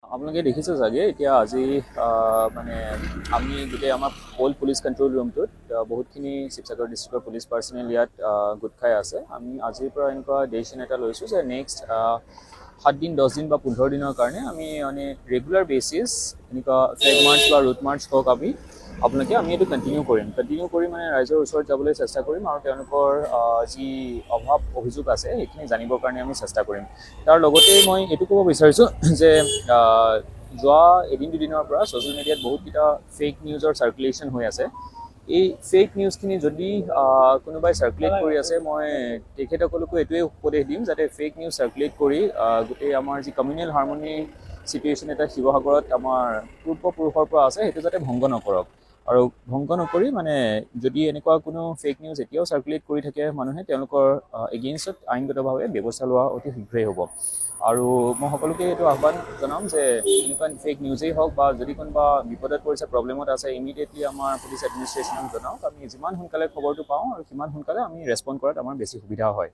আপোনালোকে দেখিছে চাগে এতিয়া আজি মানে আমি গোটেই আমাৰ হোল পুলিচ কণ্ট্ৰল ৰুমটোত বহুতখিনি শিৱসাগৰ ডিষ্ট্ৰিক্টৰ পুলিচ পাৰ্চনেল ইয়াত গোট খাই আছে। আমি আজিৰ পৰা এনেকুৱা ডিচিশ্যন এটা লৈছোঁ যে নেক্সট 7 দিন 10 দিন বা 15 দিনৰ কাৰণে আমি মানে ৰেগুলাৰ বেচিছ এনেকুৱা ফ্লেগ মাৰ্চ বা ৰুট মাৰ্চ হওক আমি এইটো কণ্টিনিউ কৰি মানে ৰাইজৰ ওচৰত যাবলৈ চেষ্টা কৰিম আৰু তেওঁলোকৰ যি অভাৱ অভিযোগ আছে সেইখিনি জানিবৰ কাৰণে আমি চেষ্টা কৰিম। তাৰ লগতে মই এইটো ক'ব বিচাৰিছোঁ যে যোৱা এদিন দুদিনৰ পৰা ছ'চিয়েল মিডিয়াত বহুতকেইটা ফেক নিউজৰ চাৰ্কুলেশ্যন হৈ আছে। এই ফেক নিউজখিনি যদি কোনোবাই চাৰ্কুলেট কৰি আছে, মই তেখেতসকলকো এইটোৱে উপদেশ দিম যাতে ফেক নিউজ চাৰ্কুলেট কৰি গোটেই আমাৰ যি কমিউনেল হাৰ্মনি চিটুৱেশ্যন এটা শিৱসাগৰত আমাৰ পূৰ্বপুৰুষৰ পৰা আছে সেইটো যাতে ভংগ নকৰক। আৰু ভংগ নকৰি মানে যদি এনেকুৱা কোনো ফেক নিউজ এতিয়াও চাৰ্কুলেট কৰি থাকে মানুহে, তেওঁলোকৰ এগেইনষ্টত আইনগতভাৱে ব্যৱস্থা লোৱা অতি শীঘ্ৰেই হ'ব। আৰু মই সকলোকে এইটো আহ্বান জনাম যে এনেকুৱা ফেক নিউজেই হওক বা যদি কোনোবা বিপদত পৰিছে, প্ৰব্লেমত আছে, ইমিডিয়েটলি আমাৰ পুলিচ এডমিনিষ্ট্ৰেশ্যনক জনাওক। আমি যিমান সোনকালে খবৰটো পাওঁ আৰু সিমান সোনকালে আমি ৰেছপণ্ড কৰাত আমাৰ বেছি সুবিধা হয়।